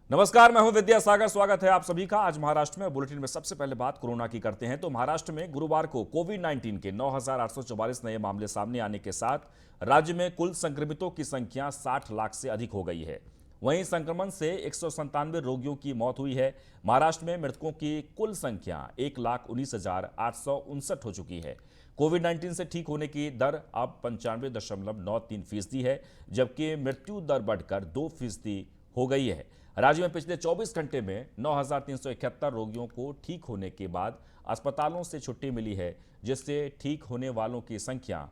नमस्कार, मैं हूं विद्यासागर। स्वागत है आप सभी का। आज महाराष्ट्र में बुलेटिन में सबसे पहले बात कोरोना की करते हैं। तो महाराष्ट्र में गुरुवार को कोविड-19 के 9,844 नए मामले सामने आने के साथ राज्य में कुल संक्रमितों की संख्या 60 लाख से अधिक हो गई है। वहीं संक्रमण से 197 रोगियों की मौत हुई है। महाराष्ट्र में मृतकों की कुल संख्या 1,19,859 हो चुकी है। कोविड-19 से ठीक होने की दर अब 95.93% है, जबकि मृत्यु दर बढ़कर 2% हो गई है। राज्य में पिछले 24 घंटे में 9,371 रोगियों को ठीक होने के बाद अस्पतालों से छुट्टी मिली है, जिससे ठीक होने वालों की संख्या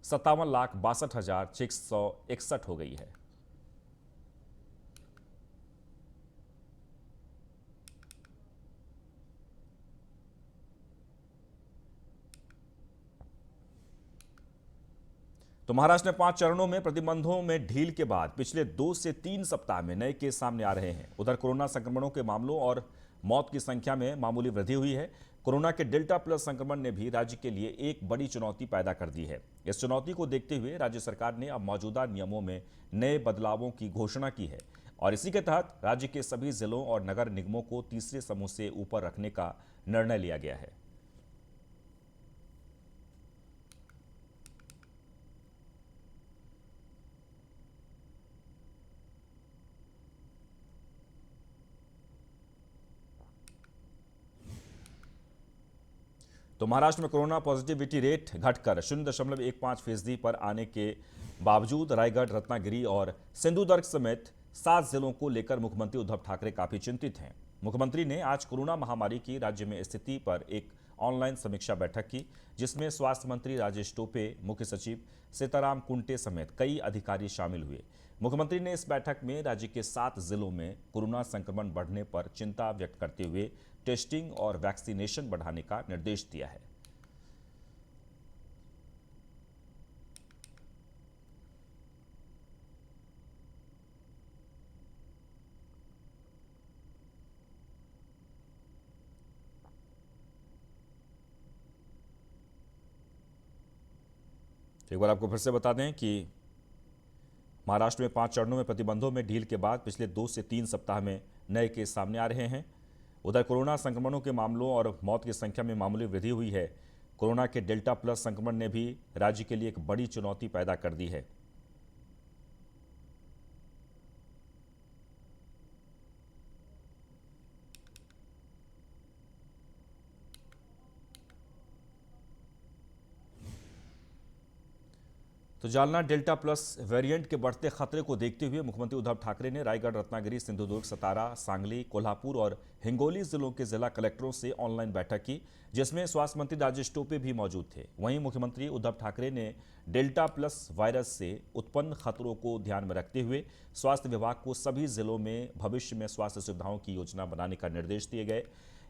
57,62,661 हो गई है। तो महाराष्ट्र में 5 चरणों में प्रतिबंधों में ढील के बाद पिछले 2 से 3 सप्ताह में नए केस सामने आ रहे हैं। उधर कोरोना संक्रमणों के मामलों और मौत की संख्या में मामूली वृद्धि हुई है। कोरोना के डेल्टा प्लस संक्रमण ने भी राज्य के लिए एक बड़ी चुनौती पैदा कर दी है। इस चुनौती को देखते हुए राज्य सरकार ने अब मौजूदा नियमों में नए बदलावों की घोषणा की है और इसी के तहत राज्य के सभी जिलों और नगर निगमों को तीसरे समूह से ऊपर रखने का निर्णय लिया गया है। तो महाराष्ट्र में कोरोना पॉजिटिविटी रेट घटकर 0.15% पर आने के बावजूद रायगढ़, रत्नागिरी और सिंधुदुर्ग समेत 7 जिलों को लेकर मुख्यमंत्री उद्धव ठाकरे काफी चिंतित हैं। मुख्यमंत्री ने आज कोरोना महामारी की राज्य में स्थिति पर एक ऑनलाइन समीक्षा बैठक की, जिसमें स्वास्थ्य मंत्री राजेश टोपे, मुख्य सचिव सीताराम कुंटे समेत कई अधिकारी शामिल हुए। मुख्यमंत्री ने इस बैठक में राज्य के 7 जिलों में कोरोना संक्रमण बढ़ने पर चिंता व्यक्त करते हुए टेस्टिंग और वैक्सीनेशन बढ़ाने का निर्देश दिया है। एक बार आपको फिर से बता दें कि महाराष्ट्र में 5 चरणों में प्रतिबंधों में ढील के बाद पिछले 2 से 3 सप्ताह में नए केस सामने आ रहे हैं। उधर कोरोना संक्रमणों के मामलों और मौत की संख्या में मामूली वृद्धि हुई है। कोरोना के डेल्टा प्लस संक्रमण ने भी राज्य के लिए एक बड़ी चुनौती पैदा कर दी है। तो जालना डेल्टा प्लस वेरिएंट के बढ़ते खतरे को देखते हुए मुख्यमंत्री उद्धव ठाकरे ने रायगढ़, रत्नागिरी, सिंधुदुर्ग, सतारा, सांगली, कोल्हापुर और हिंगोली जिलों के जिला कलेक्टरों से ऑनलाइन बैठक की, जिसमें स्वास्थ्य मंत्री राजेश टोपे भी मौजूद थे। वहीं मुख्यमंत्री उद्धव ठाकरे ने डेल्टा प्लस वायरस से उत्पन्न खतरों को ध्यान में रखते हुए स्वास्थ्य विभाग को सभी जिलों में भविष्य में स्वास्थ्य सुविधाओं की योजना बनाने का निर्देश दिए गए।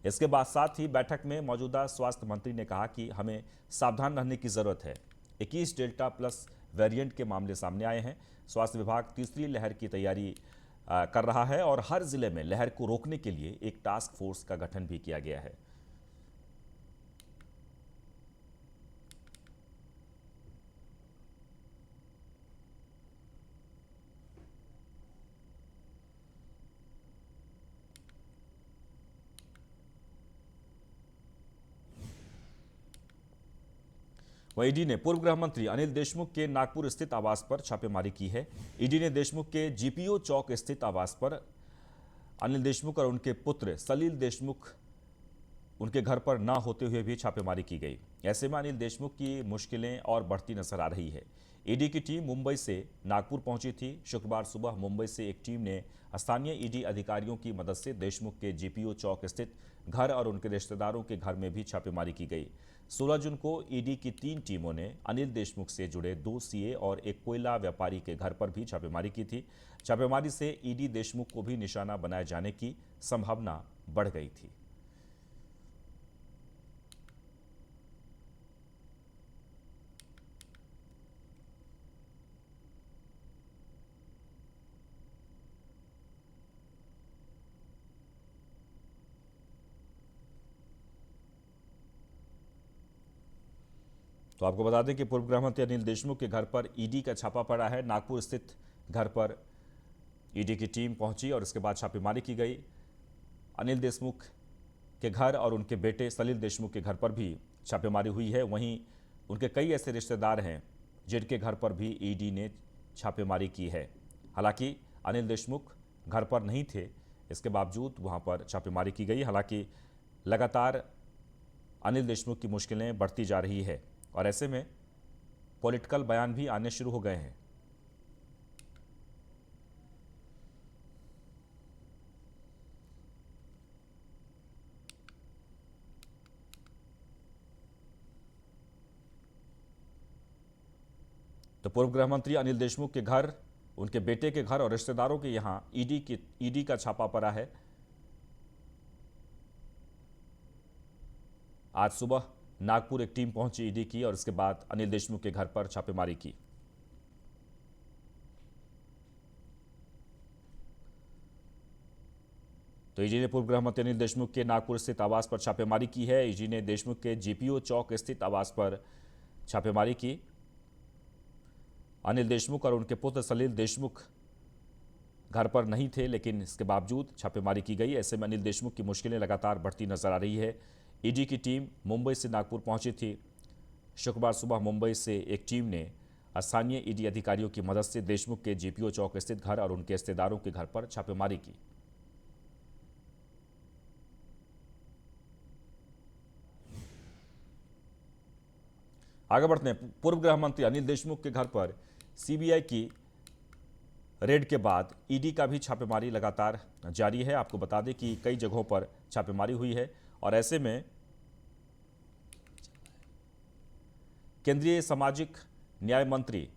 इसके बाद साथ ही बैठक में मौजूदा स्वास्थ्य मंत्री ने कहा कि हमें सावधान रहने की जरूरत है। 21 डेल्टा प्लस वेरिएंट के मामले सामने आए हैं। स्वास्थ्य विभाग तीसरी लहर की तैयारी कर रहा है और हर जिले में लहर को रोकने के लिए एक टास्क फोर्स का गठन भी किया गया है। वहीं ईडी ने पूर्व गृह मंत्री अनिल देशमुख के नागपुर स्थित आवास पर छापेमारी की है। ईडी ने देशमुख के जीपीओ चौक स्थित आवास पर अनिल देशमुख और उनके पुत्र सलील देशमुख उनके घर पर ना होते हुए भी छापेमारी की गई। ऐसे में अनिल देशमुख की मुश्किलें और बढ़ती नजर आ रही है। ईडी की टीम मुंबई से नागपुर पहुंची थी। शुक्रवार सुबह मुंबई से एक टीम ने स्थानीय ईडी अधिकारियों की मदद से देशमुख के जीपीओ चौक स्थित घर और उनके रिश्तेदारों के घर में भी छापेमारी की गई। 16 जून को ईडी की 3 टीमों ने अनिल देशमुख से जुड़े 2 सीए और एक कोयला व्यापारी के घर पर भी छापेमारी की थी। छापेमारी से ईडी देशमुख को भी निशाना बनाए जाने की संभावना बढ़ गई थी। तो आपको बता दें कि पूर्व गृह मंत्री अनिल देशमुख के घर पर ईडी का छापा पड़ा है। नागपुर स्थित घर पर ईडी की टीम पहुंची और इसके बाद छापेमारी की गई। अनिल देशमुख के घर और उनके बेटे सलील देशमुख के घर पर भी छापेमारी हुई है। वहीं उनके कई ऐसे रिश्तेदार हैं जिनके घर पर भी ईडी ने छापेमारी की है। हालांकि अनिल देशमुख घर पर नहीं थे, इसके बावजूद वहां पर छापेमारी की गई। हालांकि लगातार अनिल देशमुख की मुश्किलें बढ़ती जा रही है और ऐसे में पॉलिटिकल बयान भी आने शुरू हो गए हैं। तो पूर्व गृह मंत्री अनिल देशमुख के घर, उनके बेटे के घर और रिश्तेदारों के यहां ईडी का छापा पड़ा है। आज सुबह नागपुर एक टीम पहुंची ईडी की और इसके बाद अनिल देशमुख के घर पर छापेमारी की। तो ईडी ने पूर्व गृह मंत्री अनिल देशमुख के नागपुर स्थित आवास पर छापेमारी की है। ईडी ने देशमुख के जीपीओ चौक स्थित आवास पर छापेमारी की। अनिल देशमुख और उनके पुत्र सलील देशमुख घर पर नहीं थे, लेकिन इसके बावजूद छापेमारी की गई। ऐसे में अनिल देशमुख की मुश्किलें लगातार बढ़ती नजर आ रही है। ईडी की टीम मुंबई से नागपुर पहुंची थी। शुक्रवार सुबह मुंबई से एक टीम ने स्थानीय ईडी अधिकारियों की मदद से देशमुख के जीपीओ चौक स्थित घर और उनके रिश्तेदारों के घर पर छापेमारी की। आगे बढ़ते हैं। पूर्व गृह मंत्री अनिल देशमुख के घर पर सीबीआई की रेड के बाद ईडी का भी छापेमारी लगातार जारी है। आपको बता दें कि कई जगहों पर छापेमारी हुई है और ऐसे में केंद्रीय सामाजिक न्याय मंत्री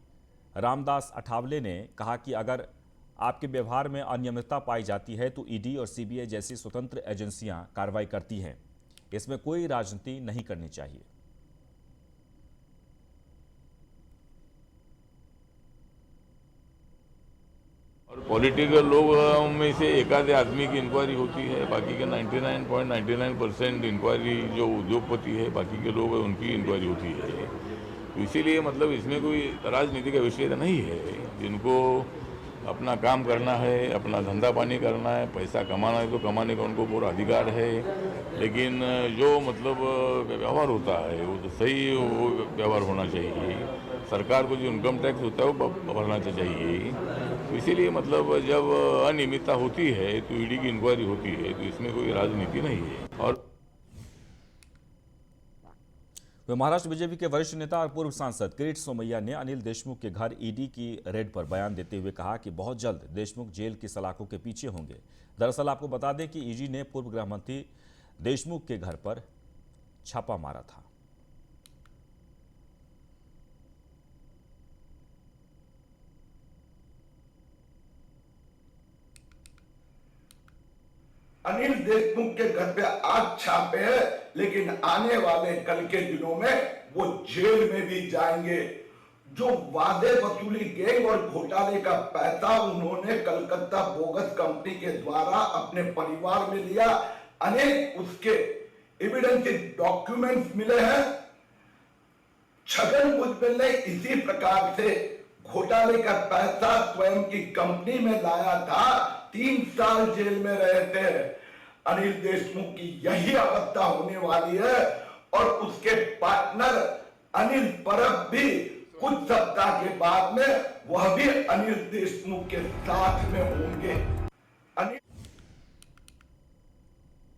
रामदास अठावले ने कहा कि अगर आपके व्यवहार में अनियमितता पाई जाती है तो ईडी और सीबीआई जैसी स्वतंत्र एजेंसियां कार्रवाई करती हैं। इसमें कोई राजनीति नहीं करनी चाहिए। और पॉलिटिकल लोग में से एक आधे आदमी की इंक्वायरी होती है, बाकी के 99.99% इंक्वायरी जो उद्योगपति है, बाकी के लोग हैं, उनकी इंक्वायरी होती है। तो इसीलिए मतलब इसमें कोई राजनीति का विषय नहीं है। जिनको अपना काम करना है, अपना धंधा पानी करना है, पैसा कमाना है तो कमाने का उनको पूरा अधिकार है। लेकिन जो मतलब व्यवहार होता है वो तो सही वो व्यवहार होना चाहिए। सरकार को जो इनकम टैक्स होता है वो भरना चाहिए। तो इसीलिए मतलब जब अनियमितता होती है तो ईडी की इंक्वायरी होती है, तो इसमें कोई राजनीति नहीं है। और वे महाराष्ट्र बीजेपी के वरिष्ठ नेता और पूर्व सांसद किरीट सोमैया ने अनिल देशमुख के घर ईडी की रेड पर बयान देते हुए कहा कि बहुत जल्द देशमुख जेल की सलाखों के पीछे होंगे। दरअसल आपको बता दें कि ईडी ने पूर्व गृह मंत्री देशमुख के घर पर छापा मारा था। अनिल देशमुख के घर पे आज छापे हैं, लेकिन आने वाले कल के दिनों में वो जेल में भी जाएंगे। जो वादे वसूली गैंग और घोटाले का पैसा उन्होंने कलकत्ता बोगस कंपनी के द्वारा अपने परिवार में लिया, अनेक उसके एविडेंस डॉक्यूमेंट्स मिले हैं। छगन भुजबल ने इसी प्रकार से घोटाले का पैसा स्वयं की कंपनी में लाया था, 3 साल जेल में रहे थे। अनिल देशमुख की यही अवस्था होने वाली है और उसके पार्टनर अनिल परब भी कुछ सप्ताह के बाद में वह भी अनिल देशमुख के साथ में होंगे।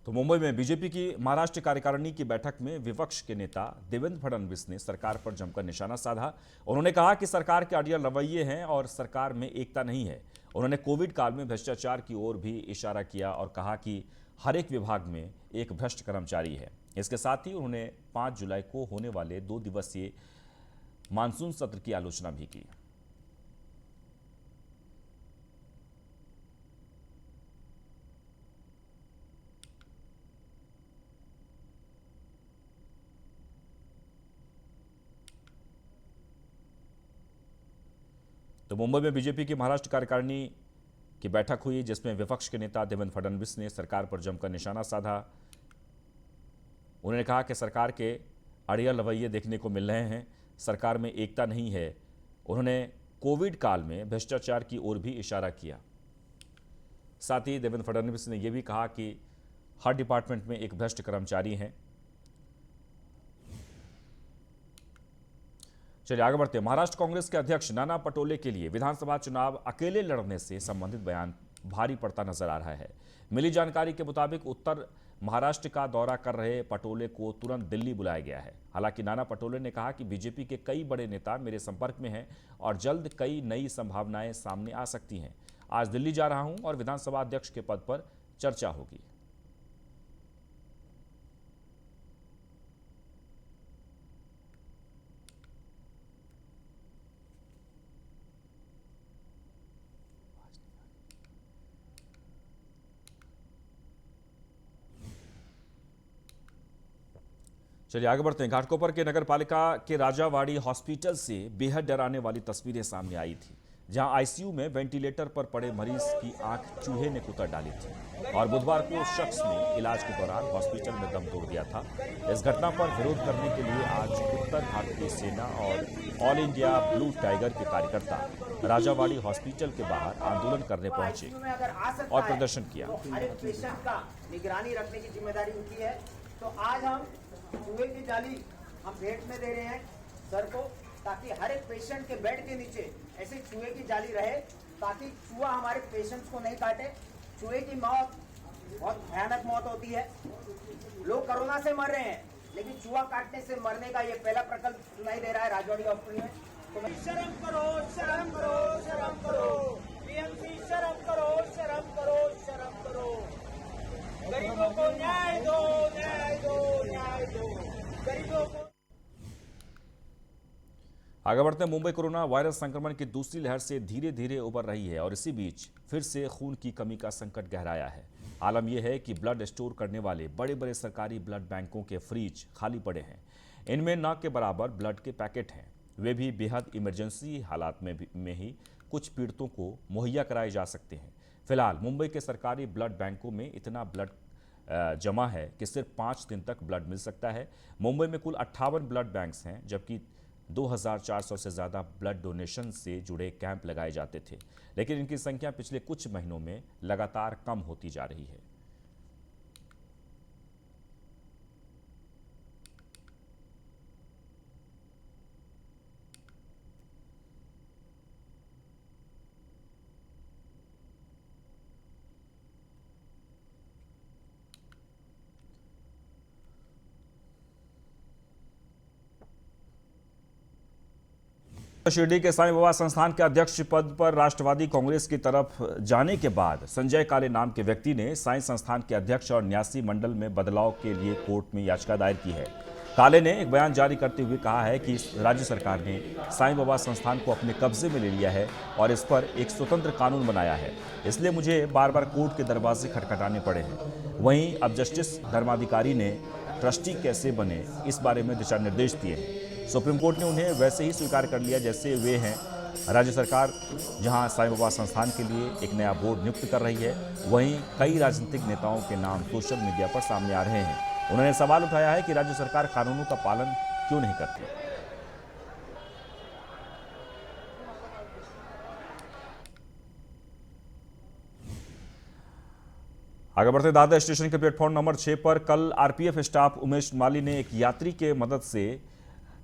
तो मुंबई में बीजेपी की महाराष्ट्र कार्यकारिणी की बैठक में विपक्ष के नेता देवेंद्र फडणवीस ने सरकार पर जमकर निशाना साधा। उन्होंने कहा कि सरकार के अड़ियल रवैये हैं और सरकार में एकता नहीं है। उन्होंने कोविड काल में भ्रष्टाचार की ओर भी इशारा किया और कहा कि हर एक विभाग में एक भ्रष्ट कर्मचारी है। इसके साथ ही उन्होंने 5 जुलाई को होने वाले 2 दिवसीय मानसून सत्र की आलोचना भी की। तो मुंबई में बीजेपी की महाराष्ट्र कार्यकारिणी की बैठक हुई, जिसमें विपक्ष के नेता देवेंद्र फडणवीस ने सरकार पर जमकर निशाना साधा। उन्होंने कहा कि सरकार के अड़ियल रवैये देखने को मिल रहे हैं, सरकार में एकता नहीं है। उन्होंने कोविड काल में भ्रष्टाचार की ओर भी इशारा किया। साथ ही देवेंद्र फडणवीस ने यह भी कहा कि हर डिपार्टमेंट में एक भ्रष्ट कर्मचारी हैं। चलिए आगे बढ़ते हैं। महाराष्ट्र कांग्रेस के अध्यक्ष नाना पटोले के लिए विधानसभा चुनाव अकेले लड़ने से संबंधित बयान भारी पड़ता नजर आ रहा है। मिली जानकारी के मुताबिक उत्तर महाराष्ट्र का दौरा कर रहे पटोले को तुरंत दिल्ली बुलाया गया है। हालांकि नाना पटोले ने कहा कि बीजेपी के कई बड़े नेता मेरे संपर्क में हैं और जल्द कई नई संभावनाएं सामने आ सकती हैं। आज दिल्ली जा रहा हूं और विधानसभा अध्यक्ष के पद पर चर्चा होगी। चलिए आगे बढ़ते हैं। घाटकोपर के नगर पालिका के राजावाड़ी हॉस्पिटल से बेहद डराने वाली तस्वीरें सामने आई थी, जहां आईसीयू में वेंटिलेटर पर पड़े मरीज की आंख चूहे ने कुतर डाली थी और बुधवार को उस शख्स ने इलाज के दौरान हॉस्पिटल में दम तोड़ दिया था। इस घटना पर विरोध करने के लिए आज उत्तर भारतीय सेना और ऑल इंडिया ब्लू टाइगर के कार्यकर्ता राजावाड़ी हॉस्पिटल के बाहर आंदोलन करने पहुंचे और प्रदर्शन किया। हर एक पेशेंट का निगरानी रखने की जिम्मेदारी उनकी है। तो आज हम चूहे की जाली हम भेंट में दे रहे हैं सर को, ताकि हर एक पेशेंट के बेड के नीचे ऐसे चूहे की जाली रहे, ताकि चूहा हमारे पेशेंट्स को नहीं काटे। चूहे की मौत बहुत भयानक मौत होती है। लोग कोरोना से मर रहे हैं, लेकिन चूहा काटने से मरने का ये पहला प्रकल्प सुनाई दे रहा है राजवाड़ी हॉस्पिटल में। तो शर्म करो, शर्म करो, शर्म करो, बीएमसी शर्म करो, शर्म करो, शर्म करो। गरीबों को न्याय दो, न्याय दो, न्याय दो, गरीबों को। आगे बढ़ते हैं। मुंबई कोरोना वायरस संक्रमण की दूसरी लहर से धीरे धीरे उबर रही है और इसी बीच फिर से खून की कमी का संकट गहराया है। आलम यह है कि ब्लड स्टोर करने वाले बड़े बड़े सरकारी ब्लड बैंकों के फ्रिज खाली पड़े हैं। इनमें न के बराबर ब्लड के पैकेट हैं, वे भी बेहद इमरजेंसी हालात में ही कुछ पीड़ितों को मुहैया कराए जा सकते हैं। फिलहाल मुंबई के सरकारी ब्लड बैंकों में इतना ब्लड जमा है कि सिर्फ 5 दिन तक ब्लड मिल सकता है। मुंबई में कुल 58 ब्लड बैंक्स हैं, जबकि 2400 से ज़्यादा ब्लड डोनेशन से जुड़े कैंप लगाए जाते थे, लेकिन इनकी संख्या पिछले कुछ महीनों में लगातार कम होती जा रही है। शिरडी के साईं बाबा संस्थान के अध्यक्ष पद पर राष्ट्रवादी कांग्रेस की तरफ जाने के बाद संजय काले नाम के व्यक्ति ने साईं संस्थान के अध्यक्ष और न्यासी मंडल में बदलाव के लिए कोर्ट में याचिका दायर की है। काले ने एक बयान जारी करते हुए कहा है कि राज्य सरकार ने साईं बाबा संस्थान को अपने कब्जे में ले लिया है और इस पर एक स्वतंत्र कानून बनाया है, इसलिए मुझे बार बार कोर्ट के दरवाजे खटखटाने पड़े हैं। वहीं अब जस्टिस धर्माधिकारी ने ट्रस्टी कैसे बने इस बारे में दिशा निर्देश दिए हैं। सुप्रीम कोर्ट ने उन्हें वैसे ही स्वीकार कर लिया जैसे वे हैं। राज्य सरकार जहां साईं बाबा संस्थान के लिए एक नया बोर्ड नियुक्त कर रही है, वहीं कई राजनीतिक नेताओं के नाम सोशल मीडिया पर सामने आ रहे हैं। उन्होंने सवाल उठाया है कि राज्य सरकार कानूनों का पालन क्यों नहीं करती। आगे बढ़ते दादर स्टेशन के प्लेटफॉर्म नंबर 6 पर कल आरपीएफ स्टाफ उमेश माली ने एक यात्री के मदद से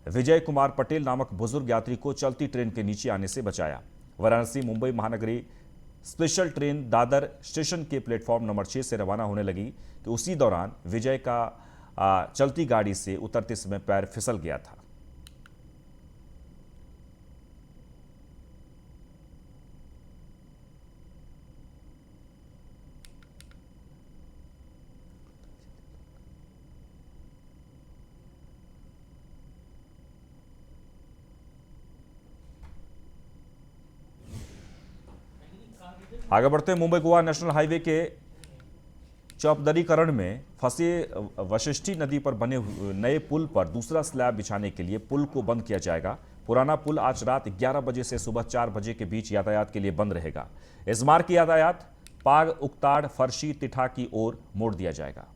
विजय कुमार पटेल नामक बुजुर्ग यात्री को चलती ट्रेन के नीचे आने से बचाया। Varanasi Mumbai Mahanagari special train Dadar station के प्लेटफॉर्म नंबर 6 से रवाना होने लगी कि उसी दौरान विजय का चलती गाड़ी से उतरते समय पैर फिसल गया था। आगे बढ़ते हैं। मुंबई गोवा नेशनल हाईवे के चौपदरीकरण में फंसे वशिष्ठी नदी पर बने नए पुल पर दूसरा स्लैब बिछाने के लिए पुल को बंद किया जाएगा। पुराना पुल आज रात 11 बजे से सुबह 4 बजे के बीच यातायात के लिए बंद रहेगा। इस मार्ग की यातायात पाग, उक्ताड़, फर्शी, तिठा की ओर मोड़ दिया जाएगा।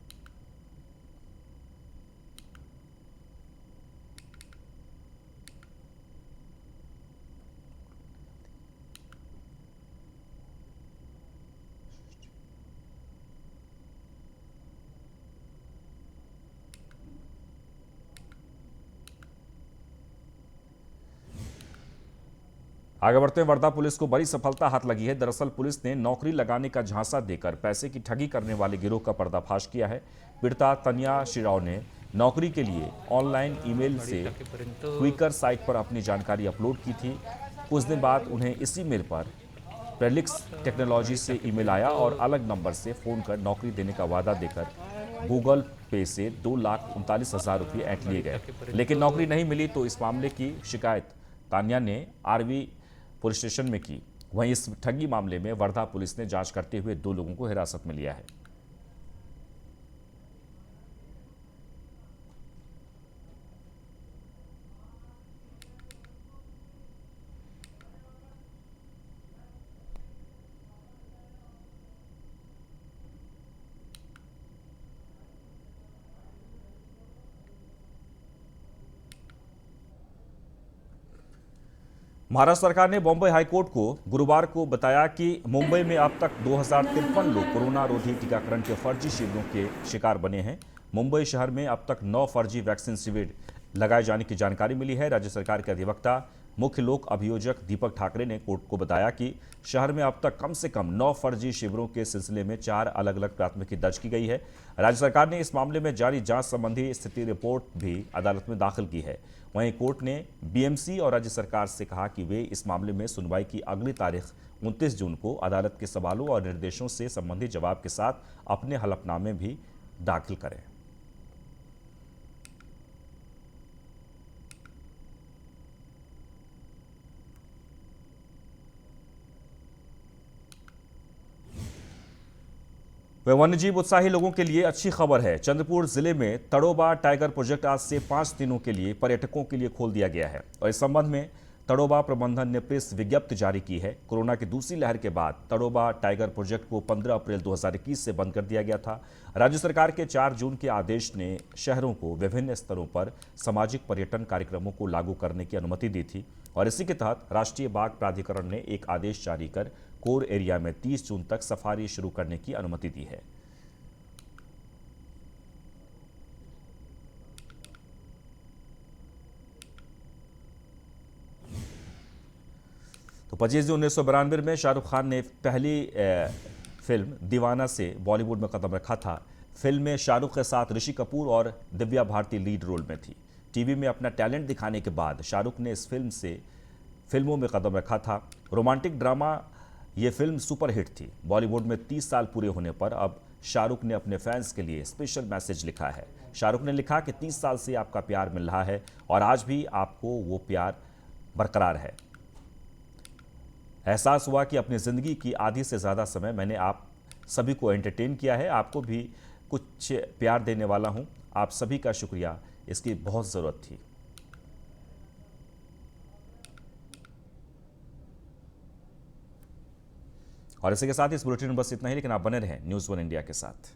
आगे बढ़ते हैं, वर्धा पुलिस को बड़ी सफलता हाथ लगी है। दरअसल पुलिस ने नौकरी लगाने का झांसा देकर पैसे की ठगी करने वाले गिरोह का पर्दाफाश किया है। पीड़िता तनिया श्रीराव ने नौकरी के लिए ऑनलाइन ईमेल से क्विकर साइट पर अपनी जानकारी अपलोड की थी। कुछ दिन बाद उन्हें इसी मेल पर प्रेलिक्स टेक्नोलॉजी से ईमेल आया और अलग नंबर से फोन कर नौकरी देने का वादा देकर गूगल पे से 2,39,000 रुपये ऐंठ लिए गए, लेकिन नौकरी नहीं मिली। तो इस मामले की शिकायत तानिया ने आरवी पुलिस स्टेशन में की। वहीं इस ठगी मामले में वर्धा पुलिस ने जांच करते हुए 2 लोगों को हिरासत में लिया है। महाराष्ट्र सरकार ने बॉम्बे हाईकोर्ट को गुरुवार को बताया कि मुंबई में अब तक 2053 लोग कोरोना रोधी टीकाकरण के फर्जी शिविरों के शिकार बने हैं। मुंबई शहर में अब तक 9 फर्जी वैक्सीन शिविर लगाए जाने की जानकारी मिली है। राज्य सरकार के अधिवक्ता मुख्य लोक अभियोजक दीपक ठाकरे ने कोर्ट को बताया कि शहर में अब तक कम से कम 9 फर्जी शिविरों के सिलसिले में 4 अलग अलग प्राथमिकी दर्ज की गई है। राज्य सरकार ने इस मामले में जारी जांच संबंधी स्थिति रिपोर्ट भी अदालत में दाखिल की है। वहीं कोर्ट ने बीएमसी और राज्य सरकार से कहा कि वे इस मामले में सुनवाई की अगली तारीख 29 जून को अदालत के सवालों और निर्देशों से संबंधित जवाब के साथ अपने हलफनामे भी दाखिल करें। वन्यजीव उत्साही लोगों के लिए अच्छी खबर है। चंद्रपुर जिले में तड़ोबा टाइगर प्रोजेक्ट आज से 5 दिनों के लिए पर्यटकों के लिए खोल दिया गया है और इस संबंध में तड़ोबा प्रबंधन ने प्रेस विज्ञप्ति जारी की है। कोरोना की दूसरी लहर के बाद तड़ोबा टाइगर प्रोजेक्ट को 15 अप्रैल 2021 से बंद कर दिया गया था। राज्य सरकार के 4 जून के आदेश ने शहरों को विभिन्न स्तरों पर सामाजिक पर्यटन कार्यक्रमों को लागू करने की अनुमति दी थी और इसी के तहत राष्ट्रीय बाघ प्राधिकरण ने एक आदेश जारी कर कोर एरिया में 30 जून तक सफारी शुरू करने की अनुमति दी है। तो 25 जून 1992 में शाहरुख खान ने पहली फिल्म दीवाना से बॉलीवुड में कदम रखा था। फिल्म में शाहरुख के साथ ऋषि कपूर और दिव्या भारती लीड रोल में थी। टीवी में अपना टैलेंट दिखाने के बाद शाहरुख ने इस फिल्म से फिल्मों में कदम रखा था। रोमांटिक ड्रामा ये फिल्म सुपरहिट थी। बॉलीवुड में 30 साल पूरे होने पर अब शाहरुख ने अपने फैंस के लिए स्पेशल मैसेज लिखा है। शाहरुख ने लिखा कि 30 साल से आपका प्यार मिल रहा है और आज भी आपको वो प्यार बरकरार है। एहसास हुआ कि अपनी ज़िंदगी की आधी से ज़्यादा समय मैंने आप सभी को एंटरटेन किया है। आपको भी कुछ प्यार देने वाला हूँ। आप सभी का शुक्रिया, इसकी बहुत ज़रूरत थी। और इसी के साथ इस बुलेटिन में बस इतना ही, लेकिन आप बने रहें न्यूज़ 1 इंडिया के साथ।